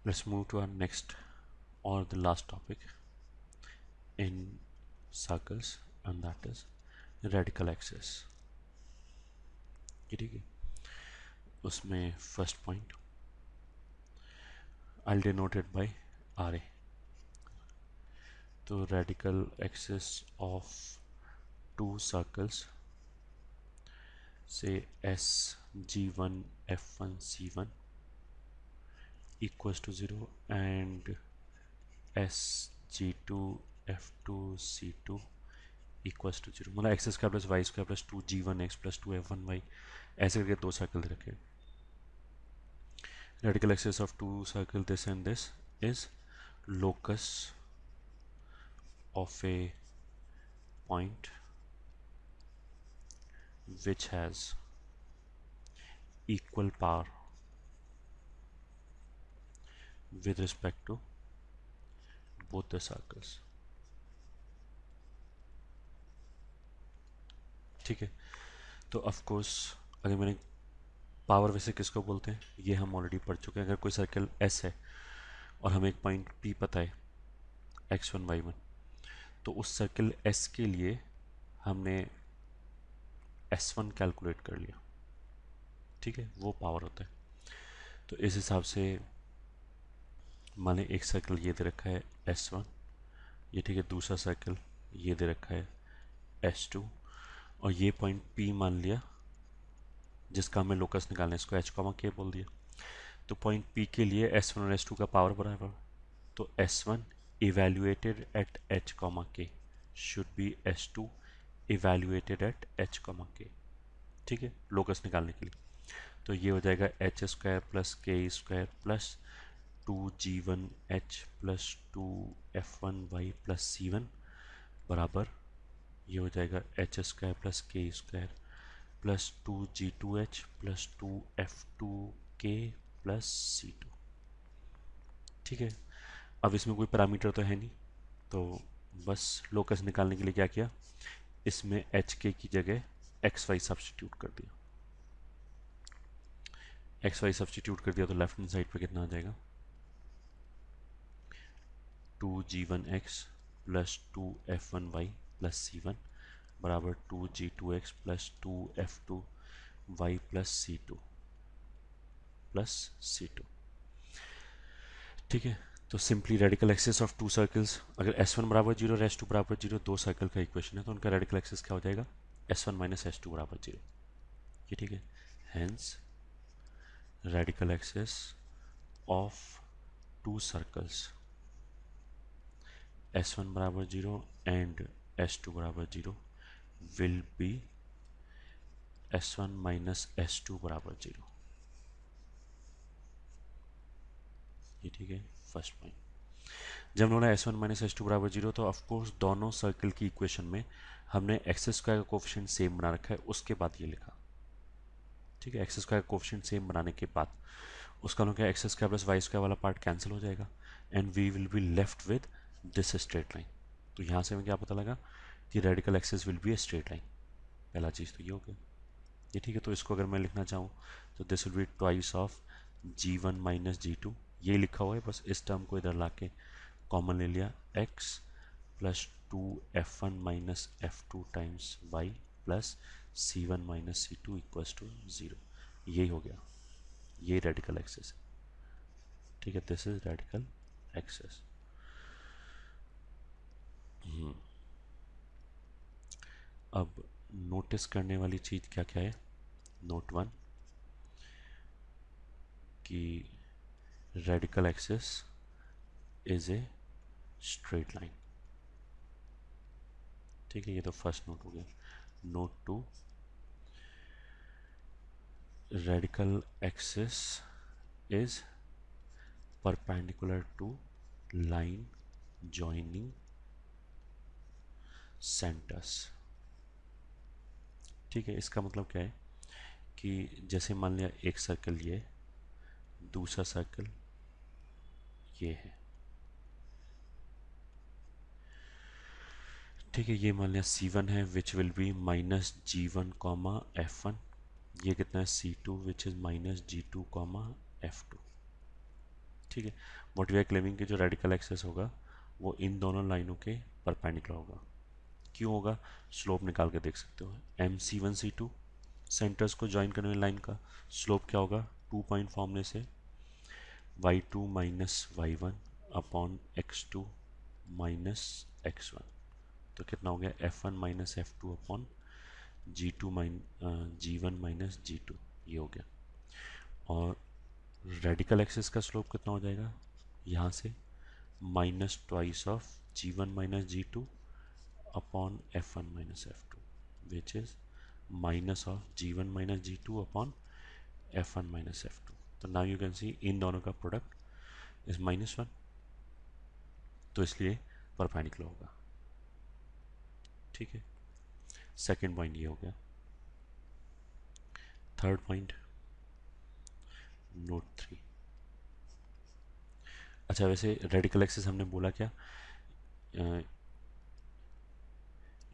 Let's move to our next or the last topic in circles, and that is radical axis. ठीक है, उसमें first point I'll denote it by RA. तो radical axis of two circles, say S G1 F1 C1 equals to 0 and S G2 F2 C2 equals to zero, मतलब x square plus y square plus two g one x plus two f one y, ऐसे करके दो circle दे रखे. Radical axis of two circle this and this is locus of a point which has equal power with respect to both the circles. ठीक है, तो of course अगर मैंने पावर वैसे किसको बोलते हैं ये हम ऑलरेडी पढ़ चुके हैं. अगर कोई सर्कल एस है और हमें एक पॉइंट पी पता है x1 y1, तो उस सर्कल एस के लिए हमने S1 कैलकुलेट कर लिया. ठीक है, वो पावर होता है. तो इस हिसाब से माने एक सर्कल ये दे रखा है S1, ये ठीक है, दूसरा सर्कल ये दे रखा है S2, और ये पॉइंट P मान लिया जिसका हमें लोकस निकालना है, इसको h कॉमा k बोल दिया. तो पॉइंट P के लिए S1 और S2 का पावर बराबर, तो S1 evaluated at h comma k should be S2 evaluated at h comma k. ठीक है, लोकस निकालने के लिए. तो ये हो जाएगा h square plus k square plus two g one h plus two f one y plus c one बराबर, ये हो जाएगा h square plus k square plus two g two h plus two f two k plus c two. ठीक है, अब इसमें कोई parameter तो है नहीं, तो बस लोकस निकालने के लिए क्या किया, इसमें एच के की जगह एक्स वाई सब्सटीट्यूट कर दिया. एक्स वाई सब्सटीट्यूट कर दिया तो लेफ्ट हैंड साइड पे कितना आ जाएगा, two g one x plus two f one y plus c one बराबर two g two x plus two f two y plus c two. ठीक है, तो simply radical axis of two circles, अगर s one बराबर zero और s two बराबर zero दो circle का इक्वेशन है, तो उनका रेडिकल एक्सिस क्या हो जाएगा, s one minus S two बराबर जीरो. ये ठीक है, hence radical axis of two circles S1 बराबर जीरो एंड S2 बराबर zero will be S1 minus S2 बराबर जीरो. ये ठीक है, फर्स्ट पॉइंट. जब हमने S1 माइनस S2 बराबर जीरो, तो ऑफकोर्स दोनों सर्कल की इक्वेशन में हमने एक्स स्क्वायर का कोफिशिएंट सेम बना रखा है, उसके बाद ये लिखा. ठीक है, एक्स स्क्वायर का कोफिशिएंट सेम बनाने के बाद उसका लोग x square plus y square वाला पार्ट कैंसिल हो जाएगा and we will be left with this straight line. तो यहाँ से हमें क्या पता लगा कि radical axis will be a straight line. पहला चीज़ तो ये हो गया. ये ठीक है, तो इसको अगर मैं लिखना चाहूँ तो this will be twice of g one minus g two. ये लिखा हुआ है, बस इस टर्म को इधर ला के कॉमन ले लिया, x plus two f one minus f two times y plus c one minus c two equals to zero. यही हो गया, ये रेडिकल एक्सिस है. ठीक है, दिस इज रेडिकल एक्सिस. अब नोटिस करने वाली चीज़ क्या क्या है, नोट वन कि radical axis is a straight line. ठीक है, ये तो फर्स्ट नोट हो गया. Note two, radical axis is perpendicular to line joining centres. ठीक है, इसका मतलब क्या है कि जैसे मान लिया एक सर्कल ये, दूसरा सर्कल ये है. ठीक है, ये मान लिया C1 है which will be minus g one comma f one. ये कितना है C2 which is minus g two comma f two. ठीक है। व्हाट वी आर क्लेमिंग कि जो रेडिकल एक्सेस होगा वो इन दोनों लाइनों के परपेंडिकुलर होगा। क्यों होगा? स्लोप निकाल के देख सकते हो, MC1 C2 सेंटर्स को ज्वाइन करने वाली लाइन का स्लोप क्या होगा? 2 पॉइंट फॉर्मूले से y2 minus y1 upon x2 minus x1, तो कितना हो गया? F1 minus F2 upon G1 minus G2, ये हो गया। और रेडिकल एक्सिस का स्लोप कितना हो जाएगा? यहाँ से minus twice of G1 minus G2 upon F1 minus F2 which is minus of G1 minus G2 upon F1 minus F2। तो नाउ यू कैन सी इन दोनों का प्रोडक्ट इज -1, तो इसलिए परपेंडिकुलर होगा। ठीक है, सेकेंड पॉइंट ये हो गया। Third point, note 3। अच्छा, वैसे रेडिकल एक्सिस हमने बोला क्या? अ,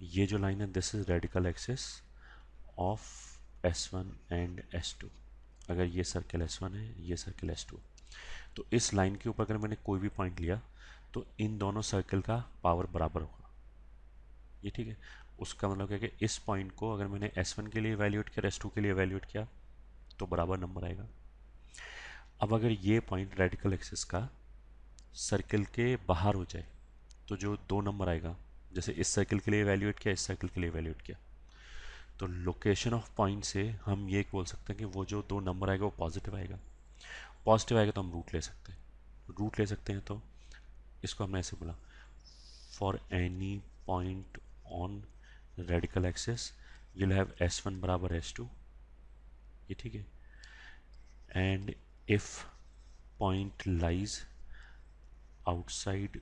ये जो लाइन है this is radical axis of S1 and S2। अगर ये सर्कल S1 है, ये सर्कल S2, तो इस लाइन के ऊपर अगर मैंने कोई भी पॉइंट लिया तो इन दोनों सर्कल का पावर बराबर होगा। ये ठीक है। उसका मतलब क्या कि इस पॉइंट को अगर मैंने S1 के लिए इवैल्यूएट किया, S2 के लिए इवैल्यूएट किया, तो बराबर नंबर आएगा। अब अगर ये पॉइंट रेडिकल एक्सिस का सर्कल के बाहर हो जाए तो जो दो नंबर आएगा, जैसे इस सर्कल के लिए इवैल्यूएट किया, इस सर्कल के लिए इवैल्यूएट किया, तो लोकेशन ऑफ पॉइंट से हम ये बोल सकते हैं कि वो जो दो नंबर आएगा वो पॉजिटिव आएगा। पॉजिटिव आएगा तो हम रूट ले सकते हैं। रूट ले सकते हैं तो इसको हमने ऐसे बोला, for any point on radical axis you'll have S1 बराबर S2। ये ठीक है। And if point lies outside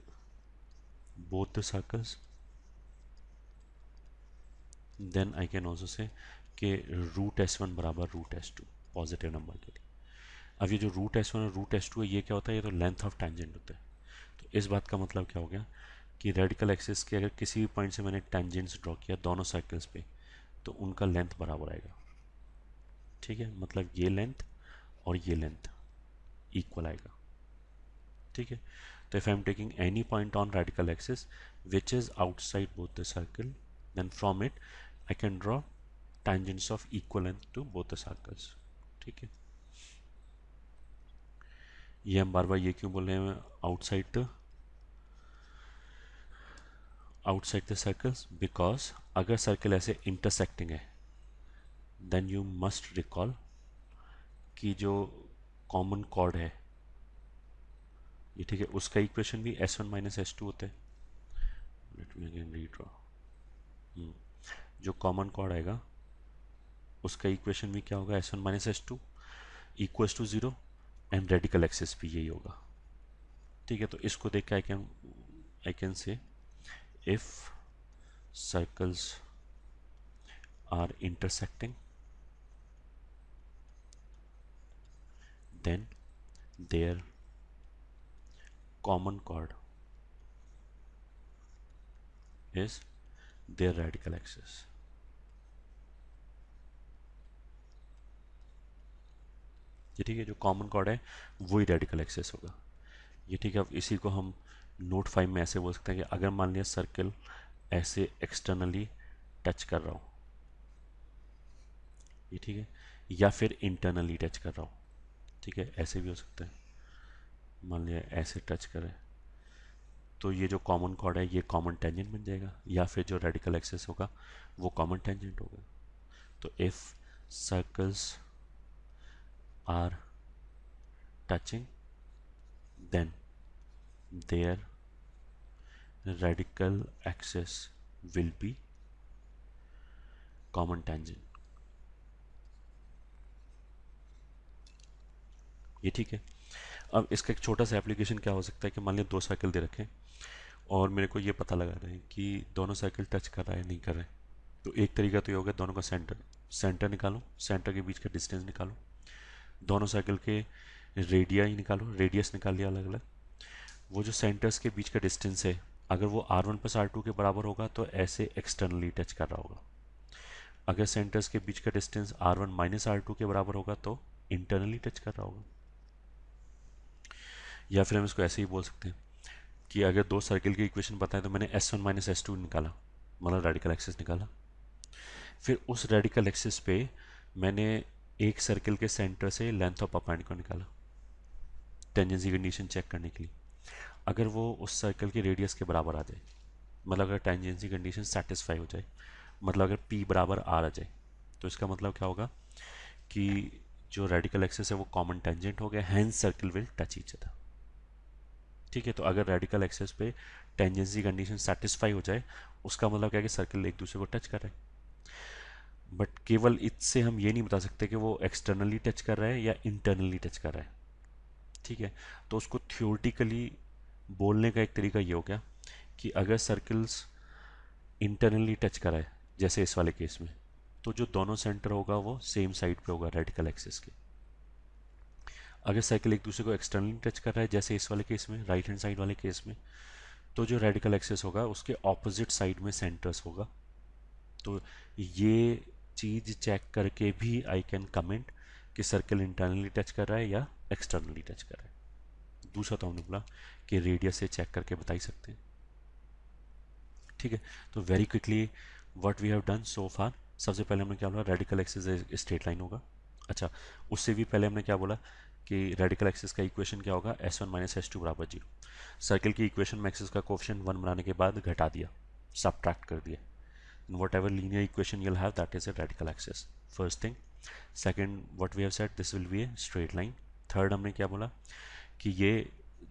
both the circles then I can also say कि रूट S1 बराबर रूट S2 पॉजिटिव नंबर के लिए। अब ये जो रूट S1 और रूट S2 है, ये क्या होता है? ये तो लेंथ ऑफ टेंजेंट होता है। तो इस बात का मतलब क्या हो गया कि रेडिकल एक्सिस के अगर किसी भी पॉइंट से मैंने टेंजेंट्स ड्रॉ किया दोनों सर्कल्स पे, तो उनका लेंथ बराबर आएगा। ठीक है, मतलब ये लेंथ और ये लेंथ इक्वल आएगा। ठीक है। तो if I am taking any point on radical axis which is outside both the circle, then from it I can draw tangents of equal length to both the circles। ठीक है। ये हम बार बार ये क्यों बोल रहे हैं आउटसाइड द सर्कल्स? बिकॉज अगर सर्कल ऐसे इंटरसेक्टिंग है देन यू मस्ट रिकॉल कि जो कॉमन कॉर्ड है, ये ठीक है, उसका इक्वेशन भी S1 माइनस S2 होता है। Let me again redraw. जो कॉमन कॉर्ड आएगा उसका इक्वेशन भी क्या होगा? S1 minus S2 equals to 0, and radical axis भी यही होगा। ठीक है, तो इसको देख के I can say if circles are intersecting then their common chord is their radical axis। ये ठीक है, जो कॉमन कॉर्ड है वही रेडिकल एक्सिस होगा। ये ठीक है। अब इसी को हम नोट 5 में ऐसे बोल सकते हैं कि अगर मान लिया सर्कल ऐसे एक्सटर्नली टच कर रहा हो, ये ठीक है, या फिर इंटरनली टच कर रहा हो, ठीक है, ऐसे भी हो सकता है। मान लिया ऐसे टच करे तो ये जो कॉमन कॉर्ड है ये कॉमन टेंजेंट बन जाएगा, या फिर जो रेडिकल एक्सिस होगा वो कॉमन टेंजेंट होगा। तो if circles are touching then their radical axis will be common tangent। ये ठीक है। अब इसका एक छोटा सा एप्लीकेशन क्या हो सकता है कि मान लिया दो साइकिल दे रखे हैं और मेरे को ये पता लगा रहे हैं कि दोनों साइकिल टच कर रहा है नहीं कर रहे हैं। तो एक तरीका तो ये होगा दोनों का सेंटर निकालो, सेंटर के बीच का डिस्टेंस निकालो, दोनों साइकिल के रेडिया ही निकालो, रेडियस निकाल लिया अलग अलग। वो जो सेंटर्स के बीच का डिस्टेंस है अगर वो R1 प्लस R2 के बराबर होगा तो ऐसे एक्सटर्नली टच कर रहा होगा। अगर सेंटर्स के बीच का डिस्टेंस R1 माइनस R2 के बराबर होगा तो इंटरनली टच कर रहा होगा। या फिर हम इसको ऐसे ही बोल सकते हैं कि अगर दो सर्किल की इक्वेशन पता है तो मैंने S1 माइनस S2 निकाला, मतलब रेडिकल एक्सिस निकाला। फिर उस रेडिकल एक्सिस पे मैंने एक सर्किल के सेंटर से लेंथ ऑफ अपाइंट को निकाला टेंजेंसी कंडीशन चेक करने के लिए। अगर वो उस सर्कल के रेडियस के बराबर आ जाए, मतलब अगर टेंजेंसी कंडीशन सेटिस्फाई हो जाए, मतलब अगर P बराबर R आ जाए, तो इसका मतलब क्या होगा कि जो रेडिकल एक्सिस है वो कॉमन टेंजेंट हो गया, hence circle will touch each other. ठीक है, तो अगर रेडिकल एक्सिस पे टेंजेंसी कंडीशन सेटिस्फाई हो जाए, उसका मतलब क्या है कि सर्किल एक दूसरे को टच कर रहे हैं। बट केवल इससे हम ये नहीं बता सकते कि वो एक्सटर्नली टच कर रहा है या इंटरनली टच कर रहा है। ठीक है, तो उसको थियोरटिकली बोलने का एक तरीका ये हो गया कि अगर सर्कल्स इंटरनली टच करा है, जैसे इस वाले केस में, तो जो दोनों सेंटर होगा वो सेम साइड पे होगा रेडिकल एक्सिस के। अगर सर्कल एक दूसरे को एक्सटर्नली टच कर रहा है, जैसे इस वाले केस में, राइट हैंड साइड वाले केस में, तो जो रेडिकल एक्सिस होगा उसके ऑपोजिट साइड में सेंटर्स होगा। तो ये चीज़ चेक करके भी आई कैन कमेंट कि सर्कल इंटरनली टच कर रहा है या एक्सटर्नली टच कर रहा है। दूसरा तो हमने बोला कि रेडियस से चेक करके बता ही सकते हैं। ठीक है, तो very quickly what we have done so far, सबसे पहले हमने क्या बोला, रेडिकल एक्सिस स्ट्रेट लाइन होगा। अच्छा, उससे भी पहले हमने क्या बोला कि रेडिकल एक्सिस का इक्वेशन क्या होगा, S1 माइनस S2 बराबर 0। सर्किल की इक्वेशन में एक्सिस का कोफिशिएंट 1 बनाने के बाद घटा दिया, सबट्रैक्ट कर दिया। whatever linear equation you'll have, that is a radical axis, first thing. Second, what we have said, this will be a straight line. Third हमने क्या बोला कि ये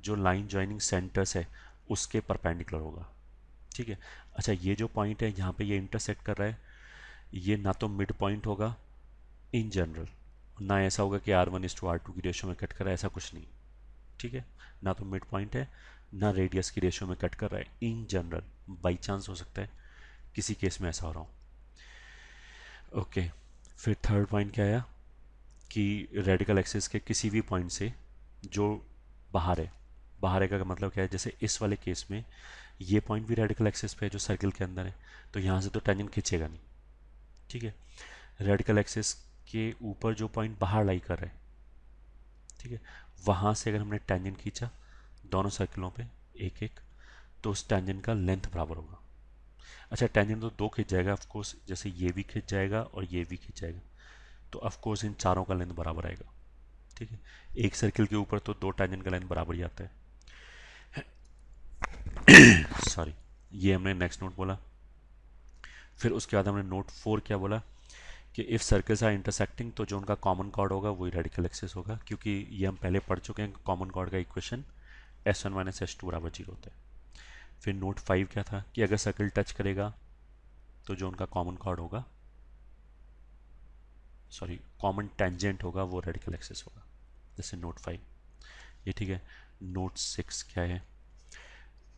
जो लाइन ज्वाइनिंग सेंटर्स है उसके परपेंडिकुलर होगा। ठीक है, अच्छा ये जो पॉइंट है यहाँ पे ये इंटरसेक्ट कर रहा है, ये ना तो मिड पॉइंट होगा इन जनरल, ना ऐसा होगा कि R1:R2 की रेशियो में कट कर रहा है, ऐसा कुछ नहीं। ठीक है, ना तो मिड पॉइंट है, ना रेडियस की रेशियो में कट कर रहा है इन जनरल। बाई चांस हो सकता है किसी केस में ऐसा हो रहा हो। ओके, फिर थर्ड पॉइंट क्या आया कि रेडिकल एक्सिस के किसी भी पॉइंट से जो बाहर है, बाहर है का मतलब क्या है, जैसे इस वाले केस में ये पॉइंट भी रेडिकल एक्सिस पे है जो सर्किल के अंदर है, तो यहाँ से तो टेंजेंट खींचेगा नहीं। ठीक है, रेडिकल एक्सिस के ऊपर जो पॉइंट बाहर लाई कर रहा है, ठीक है, वहाँ से अगर हमने टेंजेंट खींचा दोनों सर्किलों पे एक एक, तो उस टेंजेंट का लेंथ बराबर होगा। अच्छा, टेंजेंट तो दो खींच जाएगा ऑफकोर्स, जैसे ये भी खींच जाएगा और ये भी खींच जाएगा, तो ऑफकोर्स इन चारों का लेंथ बराबर आएगा। ठीक है, एक सर्किल के ऊपर तो दो टेंजेंट का लेंथ बराबर ही आता है। सॉरी, ये हमने नेक्स्ट नोट बोला। फिर उसके बाद हमने नोट 4 क्या बोला कि इफ़ सर्कल्स आर इंटरसेक्टिंग, तो जो उनका कॉमन कॉर्ड होगा वही रेडिकल एक्सिस होगा, क्योंकि ये हम पहले पढ़ चुके हैं, कॉमन कॉर्ड का इक्वेशन S1 माइनस S2 बराबर 0 होता है। फिर नोट 5 क्या था कि अगर सर्कल टच करेगा तो जो उनका कॉमन कॉर्ड होगा, सॉरी कॉमन टेंजेंट होगा, वो रेडिकल एक्सिस होगा, जैसे नोट 5 ये। ठीक है, नोट 6 क्या है,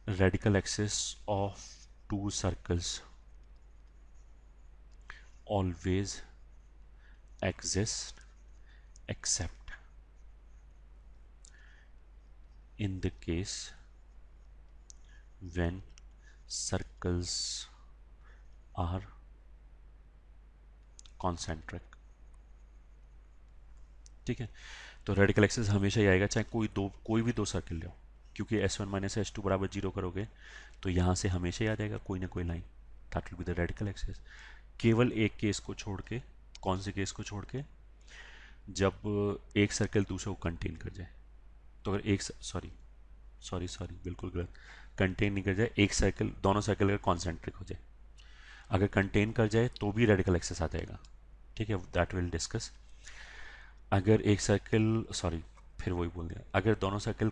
radical axis of two circles always exist except in the case when circles are concentric। ठीक है, तो रेडिकल एक्सिस हमेशा ही आएगा, चाहे कोई भी दो सर्किल लो, क्योंकि S1 माइनस S2 बराबर 0 करोगे तो यहाँ से हमेशा ही आ जाएगा कोई ना कोई line, that will be the radical axis. केवल एक केस को छोड़ के, कौन से केस को छोड़ के, जब एक सर्कल दूसरे को कंटेन कर जाए। तो अगर एक, सॉरी सॉरी सॉरी बिल्कुल गलत, कंटेन नहीं कर जाए, एक सर्कल, दोनों सर्कल अगर कॉन्सेंट्रिक हो जाए, अगर कंटेन कर जाए तो भी रेडिकल एक्सिस आ जाएगा। ठीक है, दैट विल डिस्कस। अगर एक सर्कल, सॉरी फिर वही बोल दिया, अगर दोनों सर्कल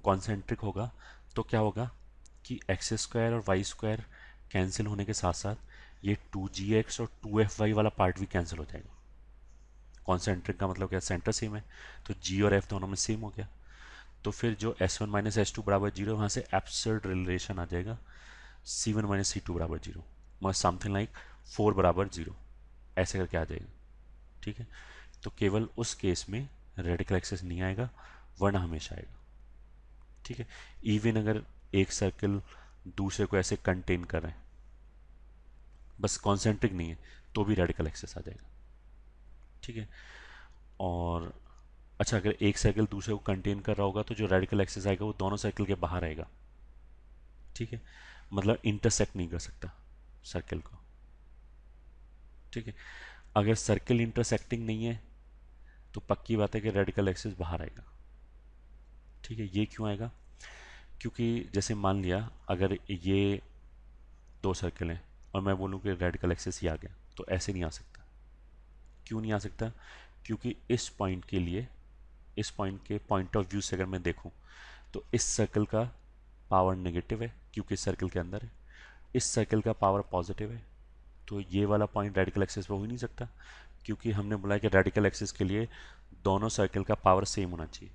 कॉन्सेंट्रिक होगा तो क्या होगा कि एक्स स्क्वायर और वाई स्क्वायर कैंसिल होने के साथ साथ ये 2gx और 2fy वाला पार्ट भी कैंसिल हो जाएगा। कॉन्सेंट्रिक का मतलब क्या, सेंटर सेम है, तो g और f दोनों में सेम हो गया। तो फिर जो S1 माइनस S2 बराबर 0, वहाँ से एब्सर्ड रिलेशन आ जाएगा, C1 माइनस C2 बराबर 0, मतलब समथिंग लाइक 4 बराबर 0, ऐसे करके आ जाएगा। ठीक है, तो केवल उस केस में रेडिकल एक्सिस नहीं आएगा, वरना हमेशा आएगा। ठीक है, इवन अगर एक सर्कल दूसरे को ऐसे कंटेन कर रहे हैं, बस कॉन्सेंट्रिक नहीं है, तो भी रेडिकल एक्सिस आ जाएगा। ठीक है, और अच्छा, अगर एक सर्कल दूसरे को कंटेन कर रहा होगा तो जो रेडिकल एक्सिस आएगा वो दोनों सर्कल के बाहर आएगा। ठीक है, मतलब इंटरसेक्ट नहीं कर सकता सर्कल को। ठीक है, अगर सर्कल इंटरसेक्टिंग नहीं है तो पक्की बात है कि रेडिकल एक्सिस बाहर आएगा। ठीक है, ये क्यों आएगा? क्योंकि जैसे मान लिया अगर ये दो सर्कल हैं और मैं बोलूँ कि रेडिकल एक्सिस ही आ गया, तो ऐसे नहीं आ सकता। क्यों नहीं आ सकता? क्योंकि इस पॉइंट के लिए, इस पॉइंट के पॉइंट ऑफ व्यू से अगर मैं देखूं तो इस सर्कल का पावर नेगेटिव है क्योंकि इस सर्कल के अंदर है, इस सर्कल का पावर पॉजिटिव है, तो ये वाला पॉइंट रेडिकल एक्सिस पे हो ही नहीं सकता, क्योंकि हमने बोला है कि रेडिकल एक्सिस के लिए दोनों सर्कल का पावर सेम होना चाहिए।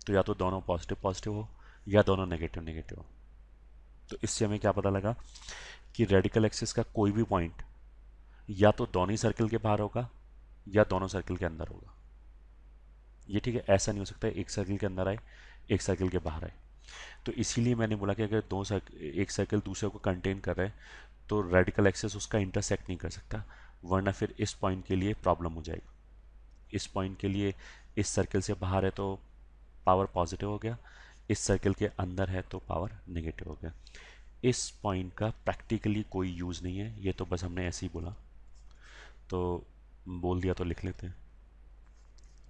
तो या तो दोनों पॉजिटिव पॉजिटिव हो या दोनों नेगेटिव नेगेटिव हो। तो इससे हमें क्या पता लगा कि रेडिकल एक्सिस का कोई भी पॉइंट या तो दोनों ही सर्कल के बाहर होगा या दोनों सर्कल के अंदर होगा। ये ठीक है, ऐसा नहीं हो सकता एक सर्कल के अंदर आए एक सर्कल के बाहर आए। तो इसीलिए मैंने बोला कि अगर दो सर्कल, एक सर्कल दूसरे को कंटेन कर रहा है तो रेडिकल एक्सिस उसका इंटरसेक्ट नहीं कर सकता, वरना फिर इस पॉइंट के लिए प्रॉब्लम हो जाएगी। इस पॉइंट के लिए इस सर्कल से बाहर है तो पावर पॉजिटिव हो गया, इस सर्कल के अंदर है तो पावर नेगेटिव हो गया। इस पॉइंट का प्रैक्टिकली कोई यूज़ नहीं है, ये तो बस हमने ऐसे ही बोला, तो बोल दिया तो लिख लेते हैं।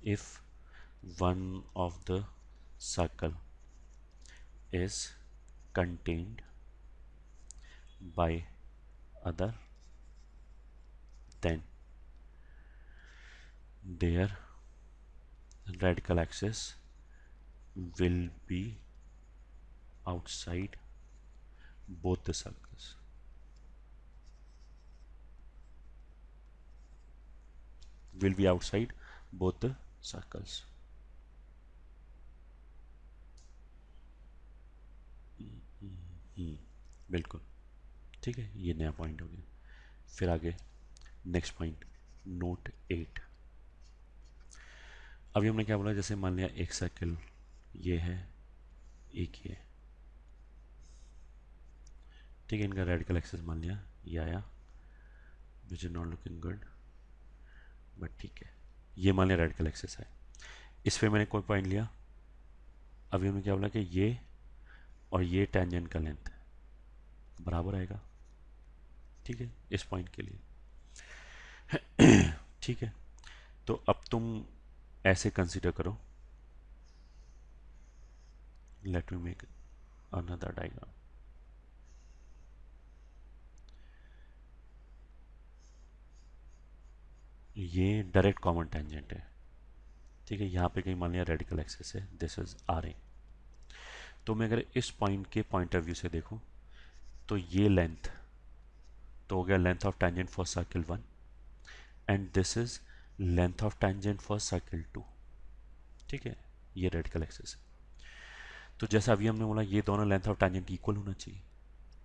If one of the circle is contained by other, then their radical axis will be outside both the circles. Will be outside both the circles. बिल्कुल ठीक है, ये नया पॉइंट हो गया। फिर आगे नेक्स्ट पॉइंट, नोट 8। अभी हमने क्या बोला, जैसे मान लिया एक सर्कल ये है, एक ये, ठीक है, इनका रेडिकल एक्सिस मान लिया ये आया, which is not looking good, but ठीक है, ये मान लिया रेडिकल एक्सिस है। इस पे मैंने कोई पॉइंट लिया, अभी हमने क्या बोला कि ये और ये टेंजेंट का लेंथ बराबर आएगा। ठीक है, इस पॉइंट के लिए। ठीक है, तो अब तुम ऐसे कंसीडर करो, let me make another diagram. ये डायरेक्ट कॉमन टेंजेंट है। ठीक है, यहाँ पे कहीं मान लिया रेडिकल एक्सिस है, दिस इज आर ए। तो मैं अगर इस पॉइंट के पॉइंट ऑफ व्यू से देखूं तो ये लेंथ तो हो गया length of tangent for circle 1, and this is length of tangent for circle 2। ठीक है, ये रेडिकल एक्सिस है। तो जैसा अभी हमने बोला ये दोनों लेंथ ऑफ टेंजेंट इक्वल होना चाहिए,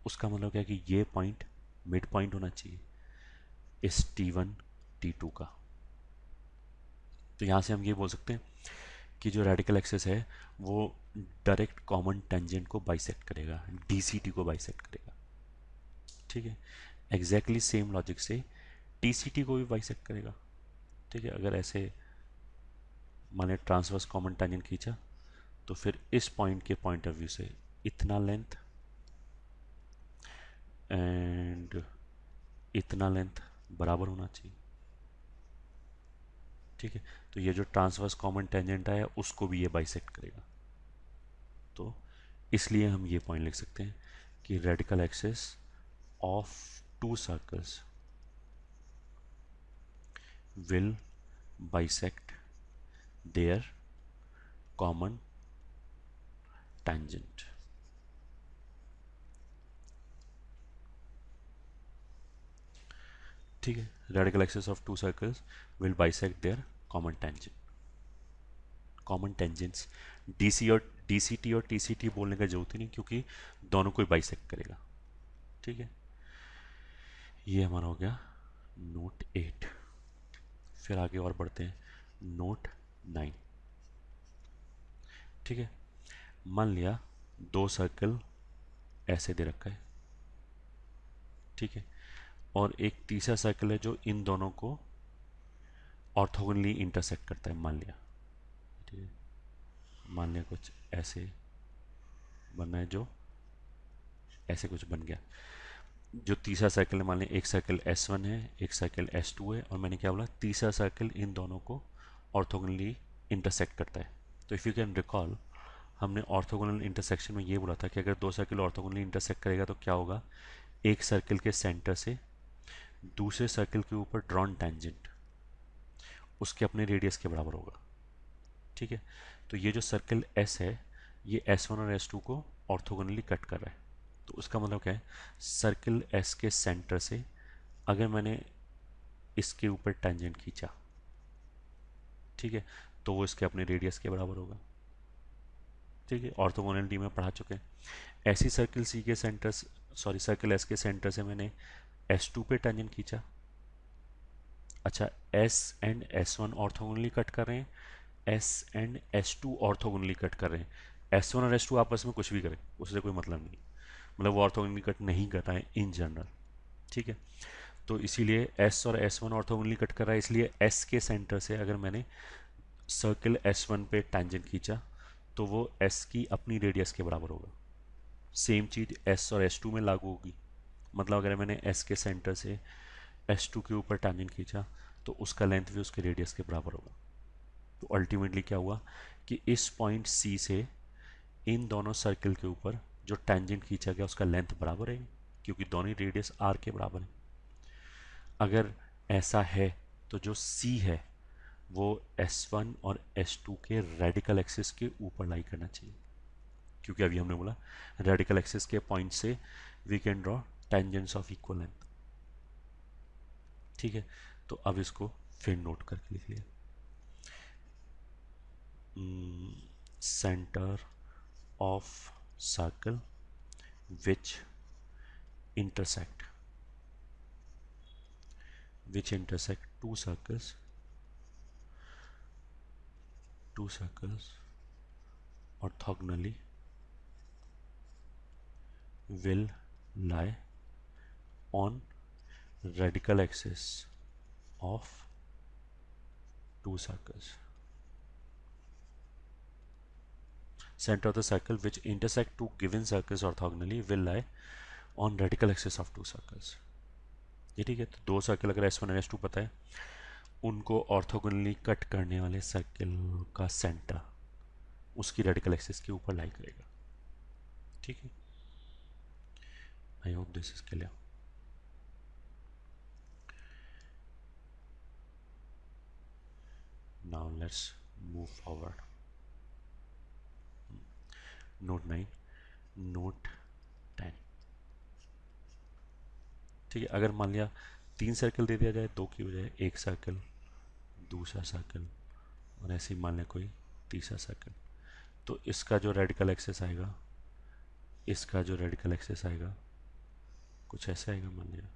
उसका मतलब क्या है कि ये पॉइंट मिड पॉइंट होना चाहिए इस T1 T2 का। तो यहाँ से हम ये बोल सकते हैं कि जो रेडिकल एक्सिस है वो डायरेक्ट कॉमन टेंजेंट को बाइसेक्ट करेगा, DCT को बाइसेक्ट करेगा। ठीक है, एग्जैक्टली सेम लॉजिक से TCT को भी बाइसेक्ट करेगा। ठीक है, अगर ऐसे माने ट्रांसवर्स कॉमन टेंजेंट खींचा तो फिर इस पॉइंट के पॉइंट ऑफ व्यू से इतना लेंथ एंड इतना लेंथ बराबर होना चाहिए। ठीक है, तो ये जो ट्रांसवर्स कॉमन टेंजेंट आया उसको भी ये बाइसेक्ट करेगा। तो इसलिए हम ये पॉइंट लिख सकते हैं कि radical axis of two circles will bisect their common tangent. ठीक है, radical axis of two circles will bisect their common tangent. Common tangents DC और DCT और TCT बोलने का जरूरत ही नहीं, क्योंकि दोनों को बाइसेक्ट करेगा। ठीक है, ये हमारा हो गया नोट 8। फिर आगे और बढ़ते हैं, नोट 9। ठीक है, मान लिया दो सर्कल ऐसे दे रखा है। ठीक है, और एक तीसरा सर्कल है जो इन दोनों को ऑर्थोगोनली इंटरसेक्ट करता है, मान लिया। ठीक है, मान लिया कुछ ऐसे बनना है, जो ऐसे कुछ बन गया। जो तीसरा सर्कल है, मान लिया एक सर्कल S1 है, एक सर्कल S2 है, और मैंने क्या बोला, तीसरा सर्कल इन दोनों को ऑर्थोगोनली इंटरसेक्ट करता है। तो इफ़ यू कैन रिकॉल, हमने ऑर्थोगोनल इंटरसेक्शन में ये बोला था कि अगर दो सर्कल ऑर्थोगोनली इंटरसेक्ट करेगा तो क्या होगा, एक सर्कल के सेंटर से दूसरे सर्कल के ऊपर ड्रॉन टेंजेंट उसके अपने रेडियस के बराबर होगा। ठीक है, तो ये जो सर्कल S है, ये S1 और S2 को ऑर्थोगोनली कट कर रहा है। तो उसका मतलब क्या है, सर्कल S के सेंटर से अगर मैंने इसके ऊपर टेंजेंट खींचा, ठीक है, तो वो इसके अपने रेडियस के बराबर होगा। ठीक है, ऑर्थोगोनलिटी में पढ़ा चुके हैं। ऐसी सर्कल सी के सेंटर, सॉरी सर्कल एस के सेंटर से मैंने S2 पे टेंजेंट खींचा। अच्छा, S and S1 orthogonally cut कर रहे हैं, S and S2 orthogonally cut कर रहे हैं। S1 और S2 आपस में कुछ भी करें, उससे कोई मतलब नहीं, मतलब वो ऑर्थोगोनली कट नहीं कर रहा है इन जनरल। ठीक है, तो इसीलिए S और S1 ऑर्थोगोनली कट कर रहा है, इसलिए S के सेंटर से अगर मैंने सर्कल S1 पे टेंजेंट खींचा तो वो S की अपनी रेडियस के बराबर होगा। सेम चीज़ S और S2 में लागू होगी। मतलब अगर मैंने S के सेंटर से S2 के ऊपर टेंजेंट खींचा तो उसका लेंथ भी उसके रेडियस के बराबर होगा। तो अल्टीमेटली क्या हुआ कि इस पॉइंट C से इन दोनों सर्कल के ऊपर जो टेंजेंट खींचा गया उसका लेंथ बराबर है, क्योंकि दोनों रेडियस R के बराबर है। अगर ऐसा है तो जो C है वो S1 और S2 के रेडिकल एक्सिस के ऊपर लाई करना चाहिए, क्योंकि अभी हमने बोला रेडिकल एक्सिस के पॉइंट से we can draw tangents of equal length. ठीक है, तो अब इसको फिर नोट करके लिख लिया। Centre of circle which intersect two circles orthogonally will lie on radical axis of two circles. Center of the circle which intersect two given circles orthogonally will lie on radical axis of two circles. ये ठीक है, तो दो circle अगर S1 और S2 पता है, उनको ऑर्थोगोनली कट करने वाले सर्कल का सेंटर उसकी रेडिकल एक्सिस के ऊपर लाई करेगा। ठीक है, आई hope this is clear. Now let's move forward. Note 9, Note 10। ठीक है, अगर मान लिया तीन सर्कल दे दिया जाए, दो की बजाय एक सर्कल, दूसरा सर्कल, और ऐसे ही मान लिया कोई तीसरा सर्कल, तो इसका जो रेडिकल एक्सेस आएगा, इसका जो रेडिकल एक्सेस आएगा कुछ ऐसा आएगा। मान लिया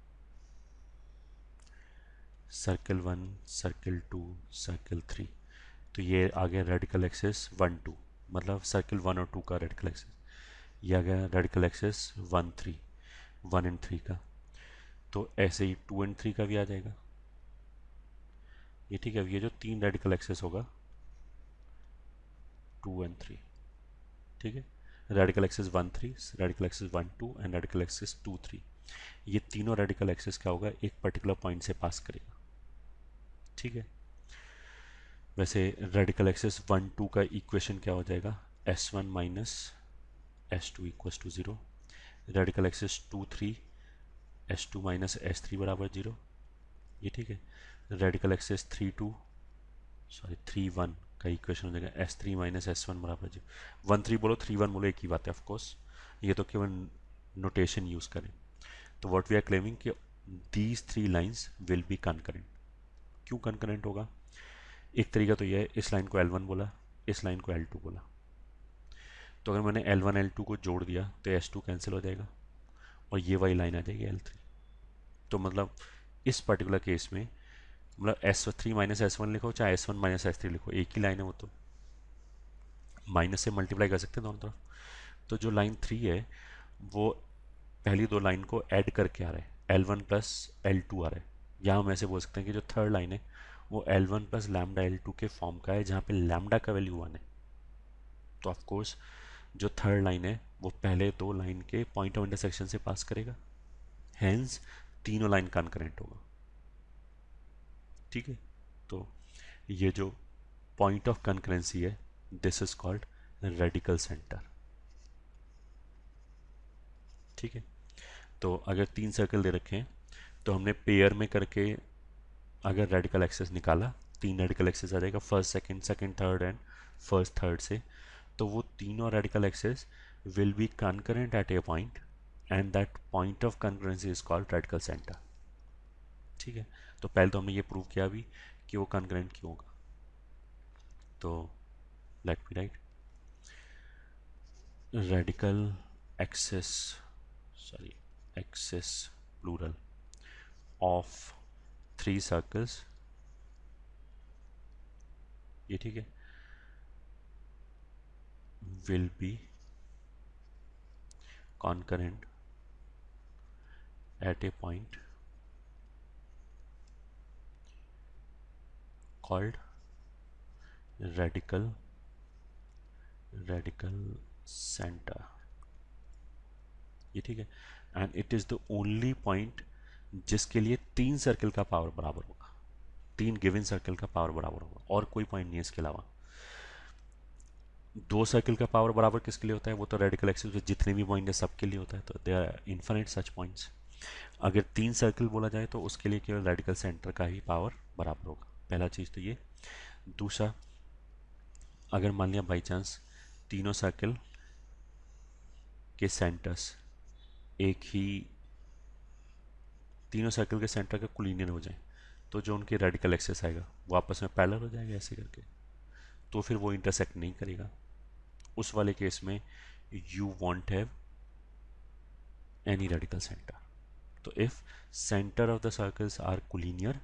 सर्कल 1, सर्कल 2, सर्कल 3, तो ये आ गया रेडिकल एक्सेस 1 2, मतलब सर्कल 1 और 2 का रेडिकल एक्सेस। ये आ गया रेडिकल एक्सेस 1 3, 1 एंड 3 का। तो ऐसे ही 2 एंड 3 का भी आ जाएगा। ये ठीक है, ये जो तीन रेडिकल एक्सेस होगा 2 एंड 3। ठीक है, radical axes 1 3, radical axes 1 2 and radical axes 2 3, ये तीनों रेडिकल एक्सेस क्या होगा, एक पर्टिकुलर पॉइंट से पास करेगा। ठीक है, वैसे रेडिकल एक्सेस 1 2 का इक्वेशन क्या हो जाएगा, S1 minus S2 equals to 0। Radical axes 2 3, S2 minus S3 बराबर 0। ये ठीक है, रेडिकल एक्सेस 3 2, सॉरी 3 1 का इक्वेशन हो जाएगा S3 माइनस S1 बराबर 0। 1 3 बोलो 3 1 बोलो, एक ही बात है ऑफकोर्स, ये तो केवल नोटेशन यूज़ करें। तो व्हाट वी आर क्लेमिंग कि these three lines will be concurrent. क्यों कनकरेंट होगा, एक तरीका तो यह है, इस लाइन को L1 बोला, इस लाइन को L2 बोला, तो अगर मैंने L1 L2 को जोड़ दिया तो S2 कैंसिल हो जाएगा और ये वाली लाइन आ जाएगी L3। तो मतलब इस पर्टिकुलर केस में, मतलब S3 माइनस S1 लिखो चाहे S1 माइनस S3 लिखो, एक ही लाइन है, वो तो माइनस से मल्टीप्लाई कर सकते हैं दोनों तरफ। तो जो लाइन 3 है वो पहली दो लाइन को ऐड करके आ रहा है, L1 प्लस L2 आ रहा है। यहाँ हम ऐसे बोल सकते हैं कि जो थर्ड लाइन है वो L1 प्लस लैम्डा L2 के फॉर्म का है, जहाँ पे लैम्डा का वैल्यू 1 है। तो ऑफ कोर्स जो थर्ड लाइन है वो पहले दो लाइन के पॉइंट ऑफ इंटरसेक्शन से पास करेगा, हेंस तीनों लाइन कॉन्करेंट होगा। ठीक है, तो ये जो पॉइंट ऑफ कॉन्करेंसी है, this is called radical centre. ठीक है, तो अगर तीन सर्कल दे रखे हैं तो हमने पेयर में करके अगर रेडिकल एक्सेस निकाला, तीन रेडिकल एक्सेस आ जाएगा, first second, second third and first third से। तो वो तीनों radical axes will be concurrent at a point and that point of concurrency is called radical centre. ठीक है, तो पहले तो हमने ये प्रूव किया भी कि वो कॉन्करेंट क्यों होगा। तो let me write radical axes, sorry, axes plural of three circles, ये ठीक है, will be concurrent at a point called radical center। ये ठीक है, and it is the only point जिसके लिए तीन सर्कल का पावर बराबर होगा, तीन गिवन सर्कल का पावर बराबर होगा, और कोई पॉइंट नहीं है इसके अलावा। दो सर्कल का पावर बराबर किसके लिए होता है? वो तो रेडिकल एक्सिस पे जितने भी पॉइंट है सबके लिए होता है, तो they are infinite such points. अगर तीन सर्कल बोला जाए तो उसके लिए केवल रेडिकल सेंटर का ही पावर बराबर होगा। पहला चीज़ तो ये। दूसरा, अगर मान लिया बाई चांस तीनों सर्कल के सेंटर्स एक ही, तीनों सर्कल के सेंटर का कोलिनियर हो जाए, तो जो उनके रेडिकल एक्सेस आएगा वो आपस में पैरेलल हो जाएगा ऐसे करके, तो फिर वो इंटरसेक्ट नहीं करेगा। उस वाले केस में you won't have any radical center. तो if center of the circles are collinear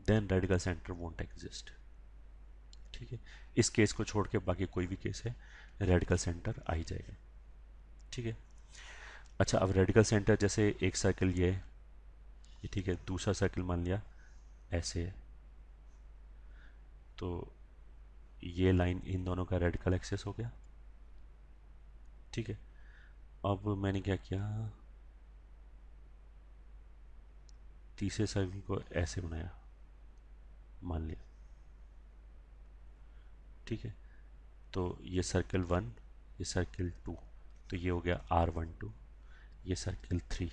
then radical center won't exist. ठीक है, इस केस को छोड़ के बाकी कोई भी केस है रेडिकल सेंटर आ ही जाएगा। ठीक है, अच्छा, अब रेडिकल सेंटर जैसे एक सर्कल ये ठीक है, दूसरा सर्कल मान लिया ऐसे है, तो ये लाइन इन दोनों का रेडिकल एक्सेस हो गया। ठीक है, अब मैंने क्या किया, तीसरे सर्कल को ऐसे बनाया मान लिया। ठीक है, तो ये सर्कल वन, ये सर्कल टू, तो ये हो गया R12, ये सर्कल थ्री,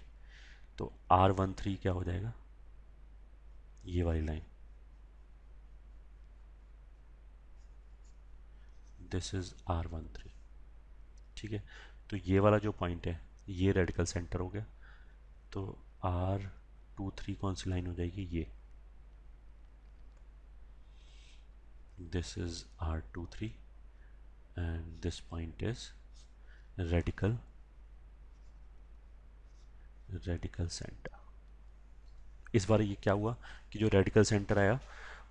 तो R13 क्या हो जाएगा, ये वाली लाइन, दिस इज R13। ठीक है, तो ये वाला जो पॉइंट है ये रेडिकल सेंटर हो गया, तो R23 कौन सी लाइन हो जाएगी, ये, this is R23 and this point is radical centre. इस बार ये क्या हुआ कि जो रेडिकल सेंटर आया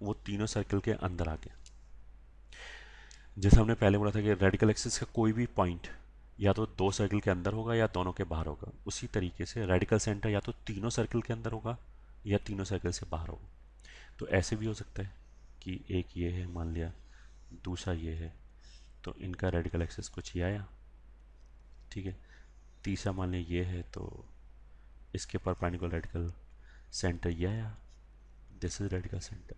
वो तीनों सर्कल के अंदर आ गया। जैसे हमने पहले बोला था कि रेडिकल एक्सिस का कोई भी पॉइंट या तो दो सर्कल के अंदर होगा या दोनों के बाहर होगा, उसी तरीके से रेडिकल सेंटर या तो तीनों सर्कल के अंदर होगा या तीनों सर्कल से बाहर होगा। तो ऐसे भी हो सकता है कि एक ये है मान लिया, दूसरा ये है, तो इनका रेडिकल एक्सिस कुछ ये आया। ठीक है, तीसरा मान लिया ये है, तो इसके परपेंडिकुलर रेडिकल सेंटर ये आया, दिस इज रेडिकल सेंटर।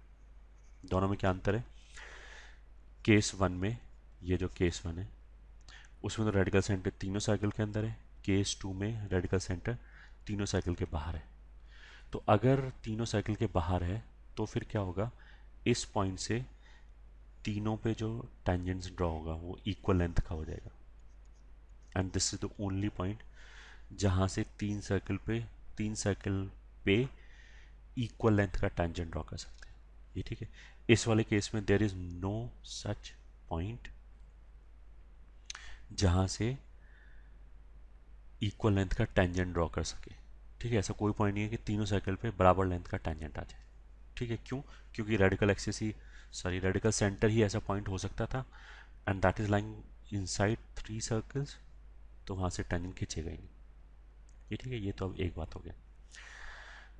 दोनों में क्या अंतर है? केस वन में, ये जो केस वन है उसमें तो रेडिकल सेंटर तीनों साइकिल के अंदर है, केस टू में रेडिकल सेंटर तीनों साइकिल के बाहर है। तो अगर तीनों साइकिल के बाहर है तो फिर क्या होगा, इस पॉइंट से तीनों पे जो टेंजेंट्स ड्रॉ होगा वो इक्वल लेंथ का हो जाएगा, and this is the only point जहाँ से तीन सर्कल पे इक्वल लेंथ का टेंजेंट ड्रॉ कर सकते हैं। ये ठीक है, इस वाले केस में there is no such point जहाँ से इक्वल लेंथ का टेंजेंट ड्रॉ कर सके। ठीक है, ऐसा कोई पॉइंट नहीं है कि तीनों सर्कल पे बराबर लेंथ का टेंजेंट आ जाए। ठीक है, क्यों? क्योंकि रेडिकल एक्सिस ही, सॉरी, रेडिकल सेंटर ही ऐसा पॉइंट हो सकता था, and that is lying inside three circles, तो वहाँ से टेंजेंट खींचेगा ही नहीं। ये ठीक है, ये तो अब एक बात हो गया।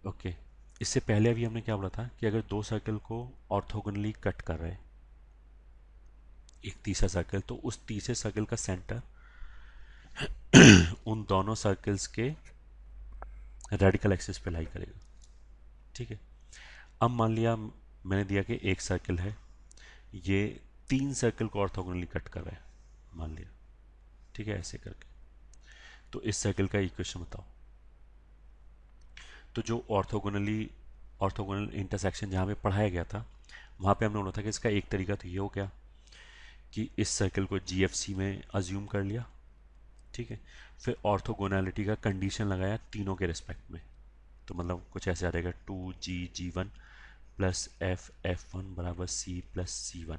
ओके, इससे पहले अभी हमने क्या बोला था कि अगर दो सर्कल को ऑर्थोगोनली कट कर रहे हैं एक तीसरा सर्कल, तो उस तीसरे सर्कल का सेंटर उन दोनों सर्कल्स के रेडिकल एक्सिस पे लाई करेगा। ठीक है, अब मान लिया मैंने दिया कि एक सर्कल है, ये तीन सर्कल को ऑर्थोगोनली कट कर रहा है मान लिया। ठीक है, ऐसे करके तो इस सर्कल का इक्वेशन बताओ। तो जो ऑर्थोगोनल इंटरसेक्शन जहाँ पे पढ़ाया गया था, वहाँ पे हमने बोला था कि इसका एक तरीका तो ये हो गया कि इस सर्कल को जीएफसी में अज्यूम कर लिया। ठीक है, फिर ऑर्थोगोनैलिटी का कंडीशन लगाया तीनों के रिस्पेक्ट में। तो मतलब कुछ ऐसे आ जाएगा 2G G1 प्लस F1 बराबर C प्लस C1।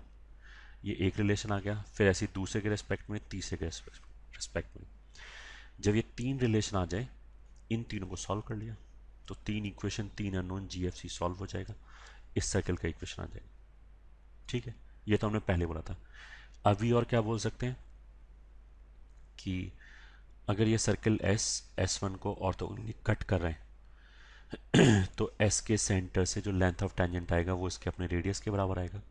ये एक रिलेशन आ गया। फिर ऐसे दूसरे के रिस्पेक्ट में, तीसरे के रिस्पेक्ट में। जब ये तीन रिलेशन आ जाए, इन तीनों को सॉल्व कर लिया, तो तीन इक्वेशन, तीन अननोन जीएफसी सॉल्व हो जाएगा, इस सर्कल का इक्वेशन आ जाएगा। ठीक है, ये तो हमने पहले बोला था। अभी और क्या बोल सकते हैं कि अगर ये सर्कल S1 को ऑर्थोगोनली कट कर रहे हैं तो S के सेंटर से जो लेंथ ऑफ टेंजेंट आएगा वो इसके अपने रेडियस के बराबर आएगा।